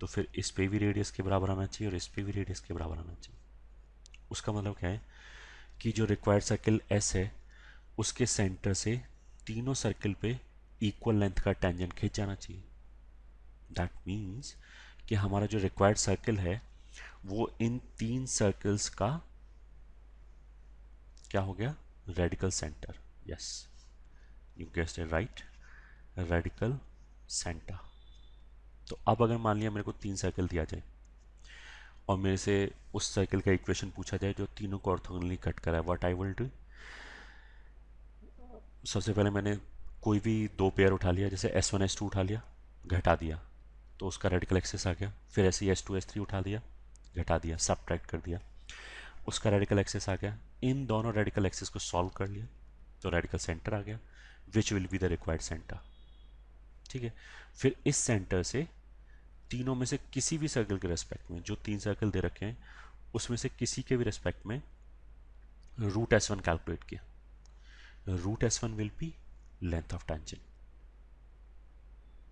तो फिर इस पे भी रेडियस के बराबर आना चाहिए और इस पे भी रेडियस के बराबर आना चाहिए। उसका मतलब क्या है कि जो रिक्वायर्ड सर्कल S है उसके सेंटर से तीनों सर्कल पे इक्वल लेंथ का टेंजेंट खींच जाना चाहिए। दैट मीन्स कि हमारा जो रिक्वायर्ड सर्कल है वो इन तीन सर्कल्स का क्या हो गया, radical centre. Yes, you guessed it right, radical center. तो अब अगर मान लिया मेरे को तीन सर्कल दिया जाए और मेरे से उस सर्कल का इक्वेशन पूछा जाए जो तीनों को ऑर्थोगोनली कट करा है, व्हाट आई विल डू। सबसे पहले मैंने कोई भी दो पेयर उठा लिया, जैसे S1 S2 उठा लिया, घटा दिया, तो उसका रेडिकल एक्सेस आ गया। फिर ऐसे ही S2 S3 उठा दिया, घटा दिया, सबट्रैक्ट कर दिया, उसका रेडिकल एक्सेस आ गया। इन दोनों रेडिकल एक्सेस को सॉल्व कर लिया तो रेडिकल सेंटर आ गया, विच will be the required centre. ठीक है, फिर इस सेंटर से तीनों में से किसी भी सर्कल के रेस्पेक्ट में, जो तीन सर्कल दे रखे हैं उसमें से किसी के भी रेस्पेक्ट में रूट S1 कैलकुलेट किया। Root S1 will be length of tangent,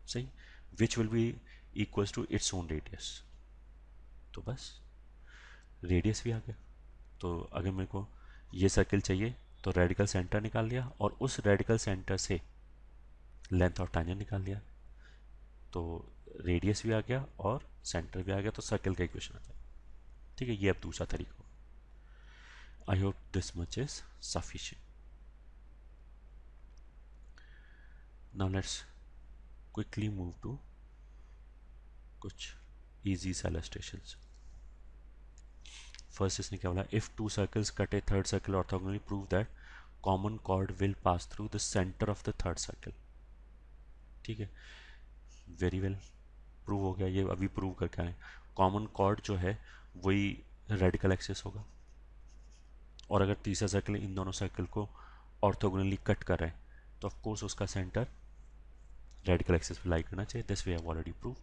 सही, which will be equals to its own radius. तो बस रेडियस भी आ गया। तो अगर मेरे को ये सर्कल चाहिए तो रेडिकल सेंटर निकाल लिया और उस रेडिकल सेंटर से लेंथ ऑफ टेंजेंट निकाल लिया, तो रेडियस भी आ गया और सेंटर भी आ गया, तो सर्कल का इक्वेशन आ गया। ठीक है, ये अब दूसरा तरीका। I hope this much is sufficient. Now let's quickly move to कुछ इजी सा इलस्ट्रेशंस। फर्स्ट इसने क्या बोला, if two circles cut a third circle orthogonally prove that common chord will pass through the centre of the third circle. ठीक है, very well, prove हो गया। ये अभी प्रूव करके आए। कॉमन कॉर्ड जो है वही रेडिकल एक्सिस होगा, और अगर तीसरा सर्कल इन दोनों सर्कल को ऑर्थोगोनली कट कर रहे हैं तो ऑफ कोर्स उसका सेंटर रेडिकल एक्सिस पे लाई करना चाहिए। This way have already prove.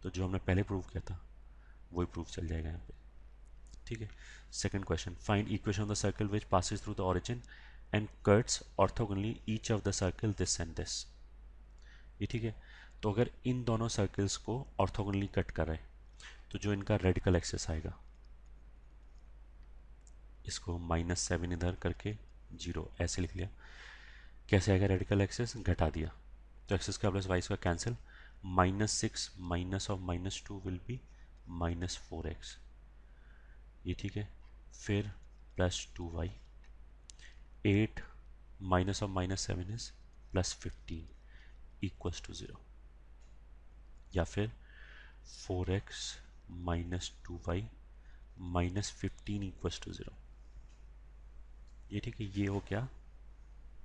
तो जो हमने पहले प्रूव किया था वही प्रूफ चल जाएगा यहाँ पे। ठीक है, second question, find equation of the circle which passes through the origin and cuts orthogonally each of the circle this and this. ये ठीक है, तो अगर इन दोनों सर्कल्स को ऑर्थोगोनली कट कर रहे हैं तो जो इनका रेडिकल एक्सेस आएगा, इसको -7 इधर करके 0 ऐसे लिख लिया। कैसे आएगा रेडिकल एक्सेस, घटा दिया, तो एक्सेस का प्लस वाई का cancel, -6 minus of -2 will be -4x। ये ठीक है, फिर +2y, 8 minus of -7 is +15 equals to 0, या फिर 4x -2y -15 इक्वल्स टू 0। ये ठीक है, ये हो गया,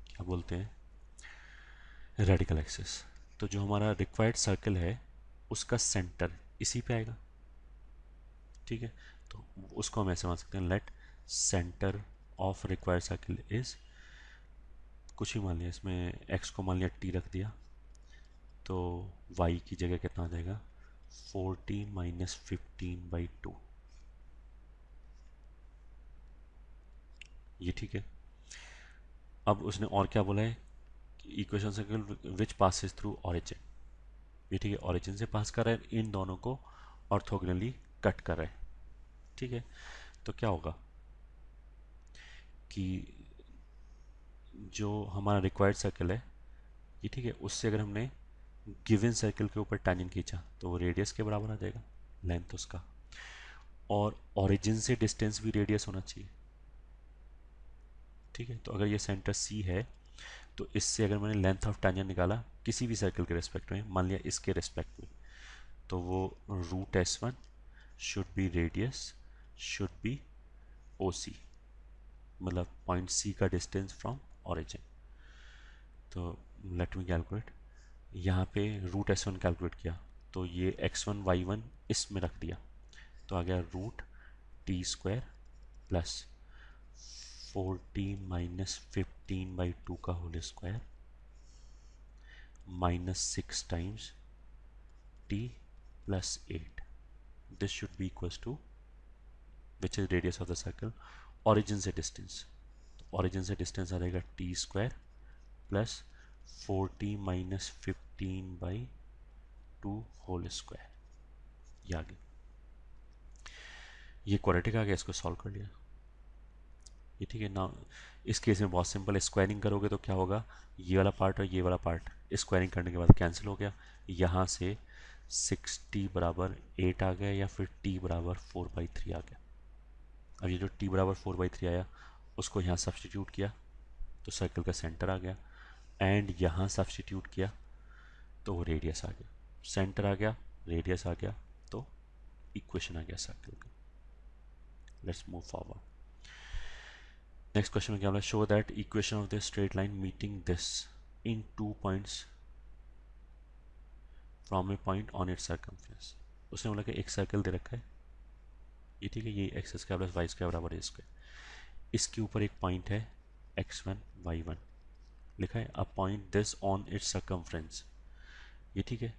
क्या बोलते हैं, रेडिकल एक्सिस। तो जो हमारा रिक्वायर्ड सर्कल है उसका सेंटर इसी पे आएगा। ठीक है, तो उसको हम ऐसे मान सकते हैं, let centre of required circle is, कुछ ही मान लिया, इसमें x को मान लिया t रख दिया, तो y की जगह कितना आ जाएगा, 40 -15/2। ये ठीक है। अब उसने और क्या बोला है equation circle which passes through origin, ये ठीक है, ऑरिजिन से पास कर रहे हैं, इन दोनों को ऑर्थोगोनली कट कर रहे हैं। ठीक है, तो क्या होगा कि जो हमारा रिक्वायर्ड सर्कल है ये ठीक है, उससे अगर हमने गिवन सर्कल के ऊपर टैंजेंट खींचा तो वो रेडियस के बराबर आ जाएगा, लेंथ उसका, और ओरिजिन से डिस्टेंस भी रेडियस होना चाहिए। ठीक है, तो अगर ये सेंटर सी है तो इससे अगर मैंने लेंथ ऑफ टैंजेंट निकाला किसी भी सर्कल के रिस्पेक्ट में, मान लिया इसके रिस्पेक्ट में, तो वो root s one should be radius should be o c, मतलब पॉइंट सी का डिस्टेंस फ्रॉम ऑरिजिन। तो लेट मी कैलकुलेट, यहाँ पे रूट एस वन कैलकुलेट किया तो ये एक्स वन वाई वन इसमें रख दिया, तो आ गया रूट टी स्क्वायर प्लस 40 - 15/2 का whole square -6 times t plus 8। This should be equals to which is radius of the circle, origin से डिस्टेंस, तो ऑरिजिन से डिस्टेंस आ जाएगा t square plus 40 - 15/2 whole square. ये आ गया, ये क्वाड्रेटिक आ गया, इसको सॉल्व कर लिया। ये ठीक है ना, इस केस में बहुत सिंपल है, स्क्वायरिंग करोगे तो क्या होगा, ये वाला पार्ट और ये वाला पार्ट स्क्वायरिंग करने के बाद कैंसिल हो गया, यहाँ से 6t बराबर 8 आ गया या फिर t बराबर 4/3 आ गया। अब ये जो t बराबर 4/3 आया उसको यहाँ सब्सटीट्यूट किया तो सर्कल का सेंटर आ गया, एंड यहाँ सब्सटीट्यूट किया तो वो रेडियस आ गया, सेंटर आ गया, रेडियस आ गया, तो इक्वेशन आ गया सर्कल का। Let's move forward. Next question में क्या बोला, show that equation of the straight line meeting this in 2 points from A point on its circumference. उसने बोला कि एक सर्कल दे रखा है, ये ठीक है, ये x square plus y square बराबर है स्क्वायर, इसके ऊपर एक पॉइंट है x1 y1, लिखा है a point this on its circumference, ये ठीक है।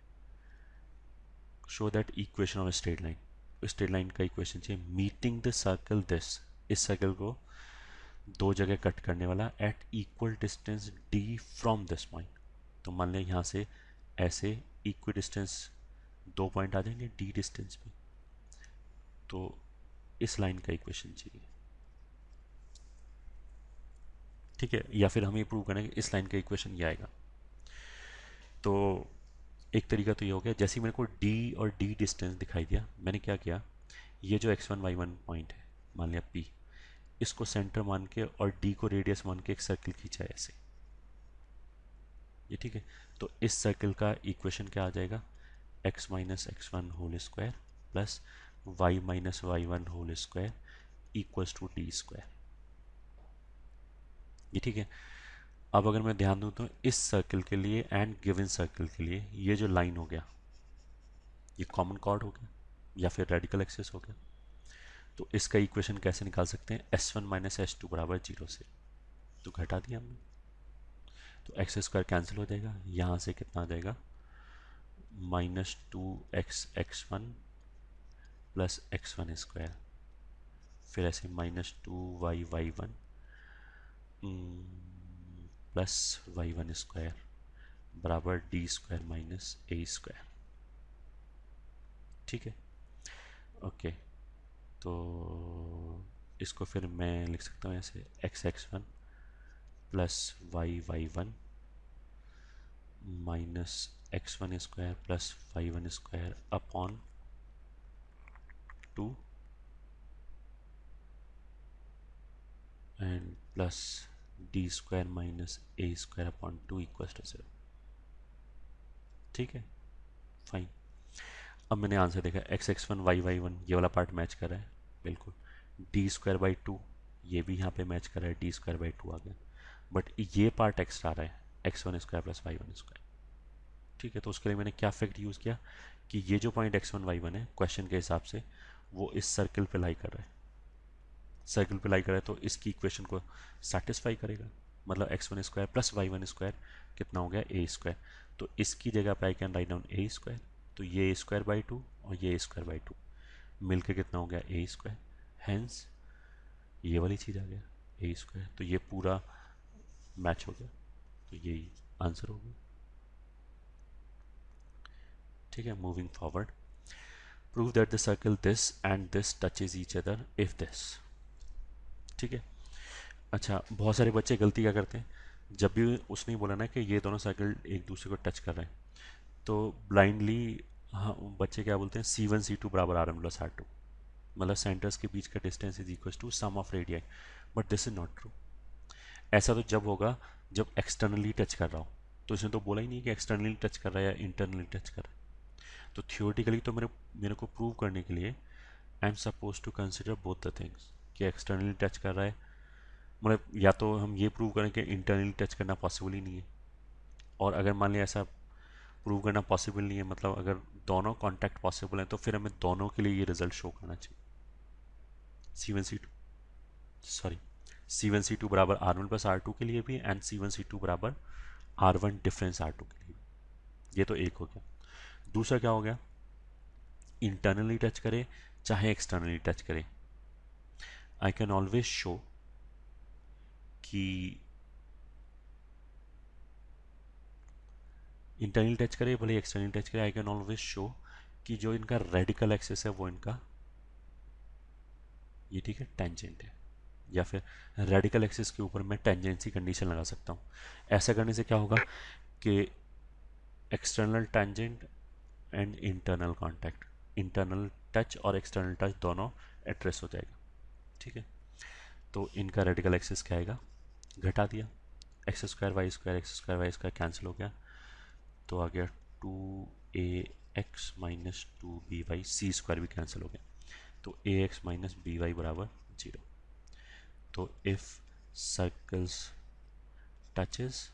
Show that equation of straight line, straight line का इक्वेशन चाहिए मीटिंग द सर्कल दिस, इस सर्कल को दो जगह कट करने वाला at equal distance d from this point. तो मान लें यहाँ से ऐसे इक्वल डिस्टेंस दो पॉइंट आ जाएंगे d डिस्टेंस पे, तो इस लाइन का इक्वेशन चाहिए। ठीक है, या फिर हम ये प्रूव करेंगे इस लाइन का इक्वेशन ये आएगा। तो एक तरीका तो ये हो गया, जैसे ही मेरे को d और d डिस्टेंस दिखाई दिया, मैंने क्या किया, ये जो x1 y1 पॉइंट है मान लिया p, इसको सेंटर मान के और d को रेडियस मान के एक सर्कल खींचा है ऐसे, ये ठीक है। तो इस सर्कल का इक्वेशन क्या आ जाएगा, x minus x1 whole square plus y minus y1 whole square equals to d square, ये ठीक है। अब अगर मैं ध्यान दूं तो इस सर्कल के लिए एंड गिवन सर्कल के लिए ये जो लाइन हो गया ये कॉमन कॉर्ड हो गया या फिर रेडिकल एक्सिस हो गया, तो इसका इक्वेशन कैसे निकाल सकते हैं, s1 माइनस s2 बराबर 0 से, तो घटा दिया हमने, तो एक्स स्क्वायर कैंसिल हो जाएगा, यहाँ से कितना आ जाएगा -2x(x1) प्लस x1 स्क्वायर, फिर ऐसे -2y(y1) प्लस y1 स्क्वायर बराबर D square minus a square. ठीक है, ओके, तो इसको फिर मैं लिख सकता हूँ ऐसे x(x1) plus y(y1) minus x1 square plus y1 square upon 2 and plus d square minus a square upon 2 equal to 0। ठीक है, फाइन। अब मैंने आंसर देखा, x(x1 y(y1) ये वाला पार्ट मैच कर रहा है बिल्कुल, d²/2 ये भी यहाँ पे मैच कर रहा है, d²/2 आ गया, बट ये पार्ट एक्स्ट्रा आ रहा है x1 square plus y1 square. ठीक है, तो उसके लिए मैंने क्या फैक्ट यूज़ किया कि ये जो पॉइंट x1 y1 है क्वेश्चन के हिसाब से वो इस सर्कल पे लाई कर रहा है, सर्कल पे लाई कर रहा है, तो इसकी इक्वेशन को सेटिस्फाई करेगा, मतलब x1 square plus y1 square कितना हो गया a स्क्वायर, तो इसकी जगह पे I can write down a square, तो ये a²/2 और ये a²/2 मिलके कितना हो गया a स्क्वायर, हैंस ये वाली चीज़ आ गया a स्क्वायर, तो ये पूरा मैच हो गया, तो यही आंसर होगी। ठीक है, moving forward, prove that the circle this and this touches each other if this. ठीक है। अच्छा, बहुत सारे बच्चे गलती क्या करते हैं, जब भी उसने बोला ना कि ये दोनों सर्कल एक दूसरे को टच कर रहे हैं, तो ब्लाइंडली हाँ बच्चे क्या बोलते हैं, C1 C2 बराबर R1 + R2, मतलब सेंटर्स के बीच का distance is equal to sum of radii. But this is not true. ऐसा तो जब होगा जब एक्सटर्नली टच कर रहा हो, तो इसने तो बोला ही नहीं कि एक्सटर्नली टच कर रहा है या इंटरनली टच कर रहा है। तो थियोरेटिकली तो मेरे मेरे को प्रूव करने के लिए I am suppose to consider both the things, कि एक्सटर्नली टच कर रहा है, मतलब या तो हम ये प्रूव करें कि इंटरनली टच करना पॉसिबल ही नहीं है, और अगर मान लिया ऐसा प्रूव करना पॉसिबल नहीं है, मतलब अगर दोनों कॉन्टैक्ट पॉसिबल हैं, तो फिर हमें दोनों के लिए ये रिजल्ट शो करना चाहिए। C1 C2 sorry C1 C2 बराबर R1 + R2 के लिए भी, एंड C1 C2 बराबर R1 डिफरेंस R2 के लिए। ये तो एक हो गया। दूसरा क्या हो गया, इंटरनली टच करे चाहे एक्सटर्नली टच करे, आई कैन ऑलवेज शो कि इंटरनली टच करे भले एक्सटर्नली टच करे, आई कैन ऑलवेज शो कि जो इनका रेडिकल एक्सिस है वो इनका ये ठीक है टेंजेंट है, या फिर रेडिकल एक्सिस के ऊपर मैं टेंजेंसी कंडीशन लगा सकता हूँ। ऐसा करने से क्या होगा कि external tangent and internal contact, internal touch और एक्सटर्नल टच दोनों एड्रेस हो जाएगा। ठीक है, तो इनका रेडिकल एक्सिस क्या आएगा, घटा दिया, x² y² कैंसिल हो गया, तो आ गया 2ax - 2by, C² भी कैंसिल हो गया, तो ax - by बराबर 0। तो if circles touches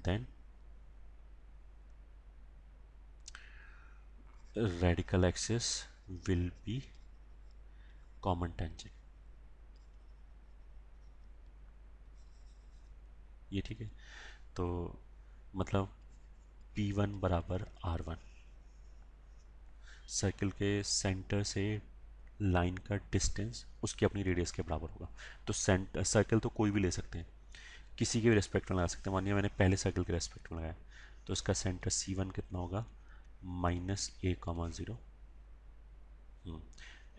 then radical axis will be common tangent। ये ठीक है, तो मतलब P1 बराबर R1, सर्कल के सेंटर से लाइन का डिस्टेंस उसकी अपनी रेडियस के बराबर होगा। तो सेंटर सर्कल तो कोई भी ले सकते हैं, किसी के भी रेस्पेक्ट में लगा सकते हैं। मानिए मैंने पहले सर्कल के रेस्पेक्ट में लगाया, तो इसका सेंटर C1 कितना होगा, -a,0,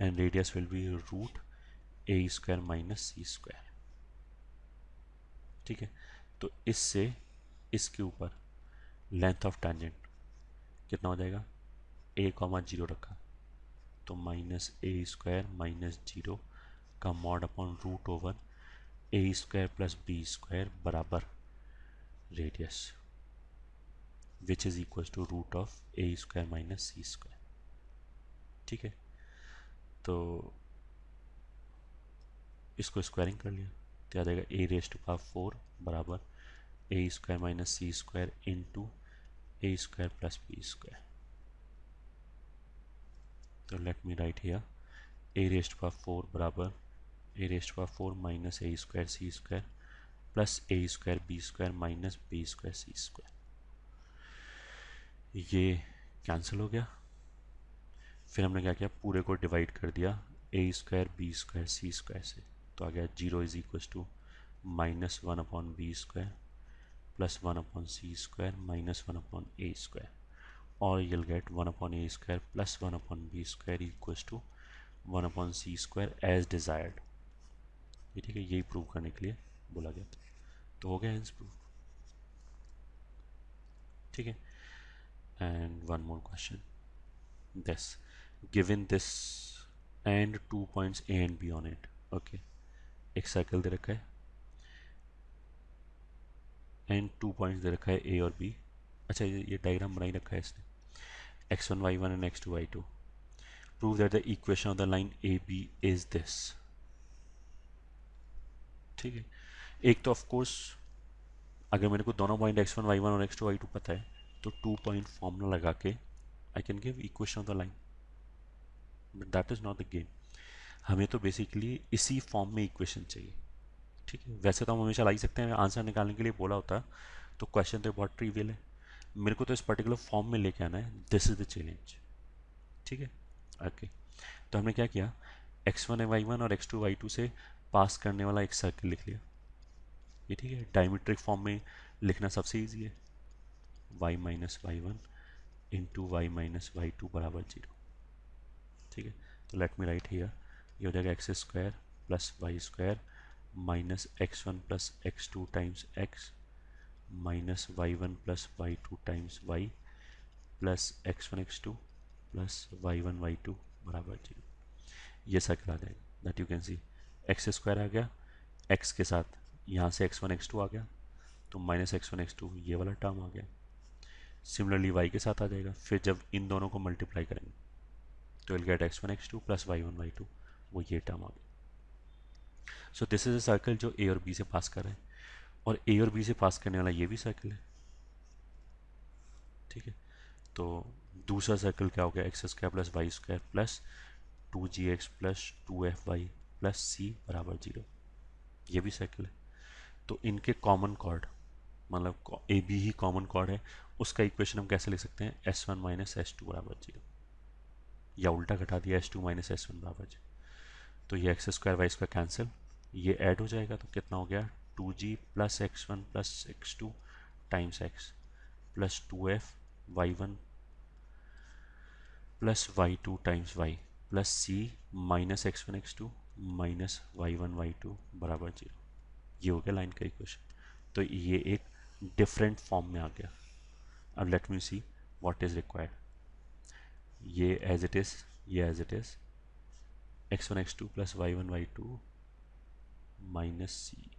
and radius will be √a² - C²। ठीक है, तो इससे इसके ऊपर लेंथ ऑफ टेंजेंट कितना हो जाएगा, a,0 रखा, तो -a² - 0 का मॉड अपॉन √a² + b² बराबर radius, which is equal to √a² - C²। ठीक है, तो इसको स्क्वायरिंग कर लिया, तो आ जाएगा a⁴ बराबर a² - C² into a² + b²। तो let me right here a⁴ बराबर a⁴ - a² C² plus a² b² minus b² C²। ये कैंसिल हो गया, फिर हमने क्या किया, पूरे को डिवाइड कर दिया a² b² C² से, तो आ गया 0 is equal to -1/b² plus 1/C² minus 1/a², और you'll get 1/a² plus 1/b² equals to 1/c² as desired। ये ठीक है, यही प्रूव करने के लिए बोला गया था, तो हो गया हेंस प्रूफ। ठीक है, and one more question, this given this and 2 points A and B on it. Okay, एक सर्कल दे रखा है एंड 2 पॉइंट्स दे रखा है A और B। अच्छा, ये डायग्राम बना ही रखा है इसने, x1 y1 and x2 y2। Prove that the equation of the line AB is this। ठीक है, एक तो ऑफ कोर्स अगर मेरे को दोनों पॉइंट x1 y1 और x2 y2 पता है, तो 2 पॉइंट फॉर्मूला लगा के I can give equation of the line, but that is not the game. हमें तो बेसिकली इसी फॉर्म में इक्वेशन चाहिए। ठीक है, वैसे तो हम हमेशा ला ही सकते हैं, आंसर निकालने के लिए बोला होता, तो क्वेश्चन तो बहुत ट्रिवियल है, मेरे को तो इस पर्टिकुलर फॉर्म में लेके आना है, दिस इज द चैलेंज। ठीक है, ओके, तो हमने क्या किया, x1 y1 और x2 y2 से पास करने वाला एक सर्कल लिख लिया। ये ठीक है, डायमीट्रिक फॉर्म में लिखना सबसे ईजी है, y minus y one into y minus y two बराबर जीरो। ठीक है, तो लेट मी राइट हियर, ये हो जाएगा x square plus y square minus x one plus x two times x minus y one plus y two times y plus x one x two plus y one y two बराबर zero. ये circle आ जाएगा, that you can see x square आ गया, x के साथ यहाँ से एक्स वन एक्स टू आ गया, तो minus x one x two ये वाला टर्म आ गया। सिमिलरली वाई के साथ आ जाएगा, फिर जब इन दोनों को मल्टीप्लाई करेंगे तो will get x one x two plus y one y two, वो ये टर्म आ गया। So this is a circle जो ए और बी से पास कर रहे हैं, और ए और बी से पास करने वाला ये भी सर्कल है। ठीक है, तो दूसरा सर्कल क्या हो गया, x square plus y square plus two g x plus two f y plus c बराबर जीरो, ये भी सर्कल है। तो इनके कॉमन कॉर्ड, मतलब ए बी ही कॉमन कॉर्ड है, उसका इक्वेशन हम कैसे लिख सकते हैं, S one minus S two बराबर जीरो, या उल्टा घटा दिया S two minus S one बराबर जीरो। तो ये x square y square cancel, ये ऐड हो जाएगा, तो कितना हो गया, two g plus x one plus x two times x plus two f y one plus y two times y plus c minus x one x two minus y one y two बराबर zero. ये हो गया line का equation. तो ये एक different form में आ गया। अब let me see what is required, ये एज इट इज, ये as it is, x one x two plus y one y two minus c.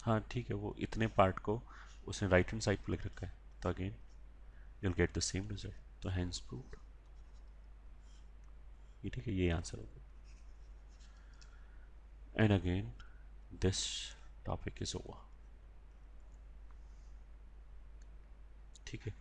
हाँ ठीक है, वो इतने पार्ट को उसने राइट हैंड साइड पर लिख रखा है, तो again you'll get the same result. तो हैंस प्रूव्ड, ये ठीक है, ये आंसर होगा। And again this topic is over. ठीक है।